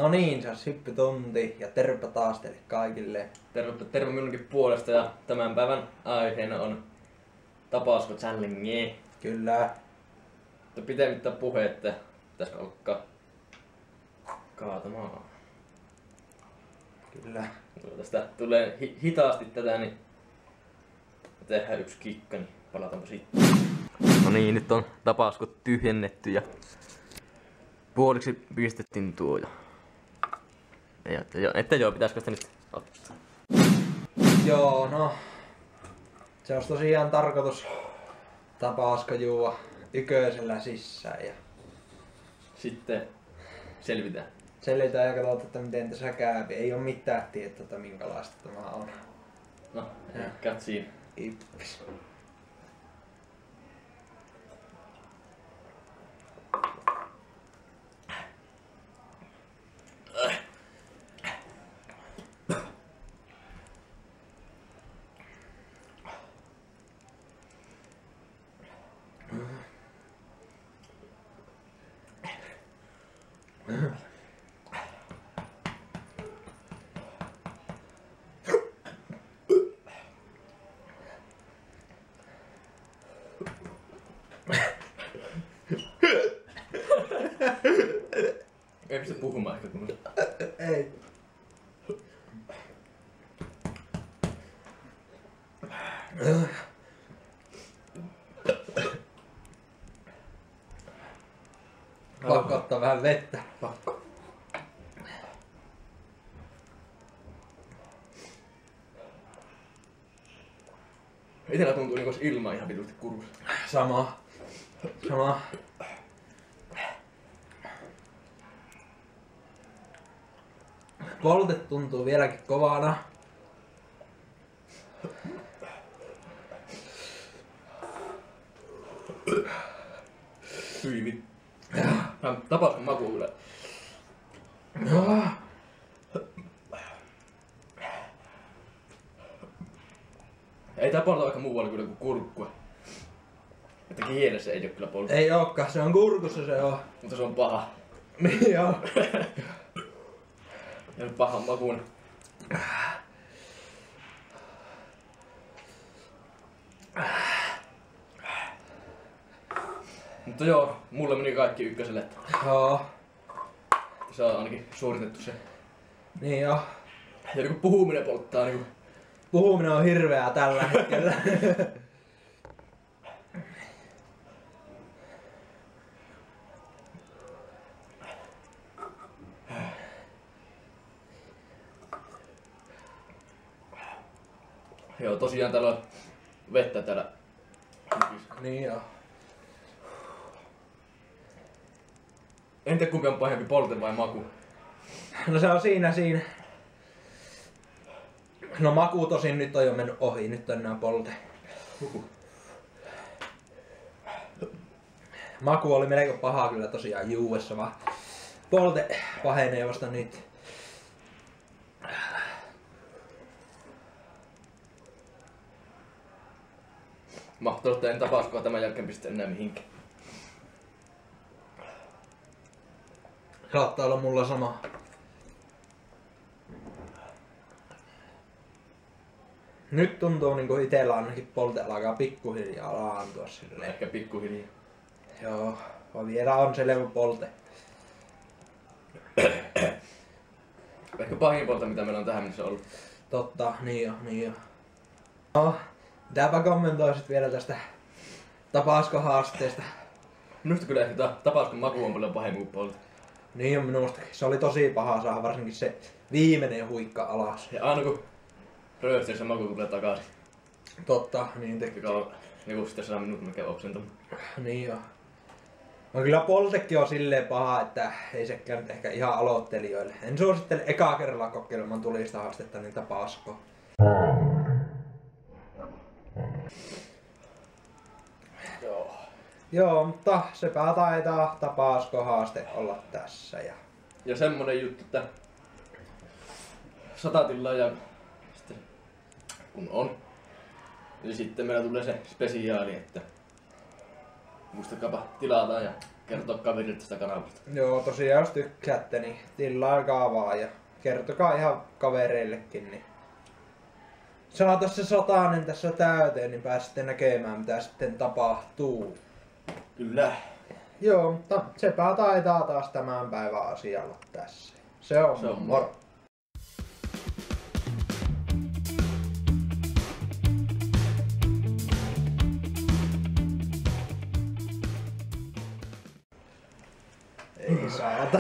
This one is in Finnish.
No niin, se on hyppytunti ja terve taas teille kaikille. Terve minunkin puolesta ja tämän päivän aiheena on tapausko challenge. Kyllä. Mutta pitemmittä puhetta, pitäisikö alkaa kaatamaan. Kyllä. Kun tästä tulee hitaasti tätä, niin tehdään yksi kikka, niin palataanpa sitten. No niin, nyt on tapauskot tyhjennetty ja puoliksi pistettiin tuo jo. Että joo, pitäisikö sitä nyt ottaa? Joo, no. Se olisi tosiaan tarkoitus tapausko juua yköisellä sisään ja Sitten selvitään. selitään ja katsotaan, että miten tässä käy. Ei oo mitään tietoa, että minkälaista tämä on. No, katsiin. Ippis. Ei pysty puhumaan ehkä kun... Ei. Pakko ottaa vähän vettä. Pakko. Itellä tuntuu niinku olisi ilma ihan vitusti kurkussa. Sama. Volte tuntuu vieläkin kovana. Hyi vittu. Tapauskon maku kyllä. Ei tää polta aika muualla kyllä kuin kurkkua. Että kielessä ei oo kyllä polta. Ei ookaan, se on kurkussa se on. Mutta se on paha. Niin joo. Ja pahan makuun. Mutta joo, mulle meni kaikki ykköselle. Joo. Se on ainakin suoritettu se. Niin joo. Ja niinku puhuminen polttaa niinku. Puhuminen on hirveää tällä hetkellä. Joo, tosiaan täällä on vettä täällä. Niin joo. En tiedä kumpi on pahempi, polte vai maku. No se on siinä. No maku tosin nyt on jo mennyt ohi, nyt on enää polte. Maku oli melko paha kyllä tosiaan juuessa, vaan polte pahenee vasta nyt. Mahtuu, että en tapauskoa tämän jälkeen pistä enää mihinkään. Saattaa olla mulla sama. Nyt tuntuu niinku itellä ainakin polte alkaa pikkuhiljaa laantua silleen. Ehkä pikkuhiljaa. Joo, vaan vielä on selvä polte. Ehkä pahin polte mitä meillä on tähän mennessä ollut. Totta, niin jo. No, mitäpä kommentoisit vielä tästä tapauskohaasteesta? Minusta kyllä ehkä tapauskon maku on paljon pahempi kuin polte. Niin on minustakin. Se oli tosi paha saada varsinkin se viimeinen huikka alas. Ja aina kun rööstössä maku tulee takaisin. Totta, niin teki. Joku sitten saa minut mikä oksentumaan. Niin jo. No kyllä poltekin on silleen paha, että ei sekään nyt ehkä ihan aloittelijoille. En suosittele ekaa kerralla kokeilemaan tulista haastetta niin tapausko. Joo, mutta sepä taitaa tapauskohaaste olla tässä. Ja semmonen juttu, että 100 tilaa ja sitten kun on, niin sitten meillä tulee se spesiaali, että muistakaapa tilata ja kertoa kaverille tästä kanavasta. Joo, tosiaan jos tykkäätte, niin tilaakaa vaan ja kertokaa ihan kavereillekin. Niin saatais se 100 tässä täyteen, niin pääsette näkemään mitä sitten tapahtuu. Kyllä. Joo, mutta sepä taitaa taas tämän päivän asialla tässä. Se on moro. Ei saata.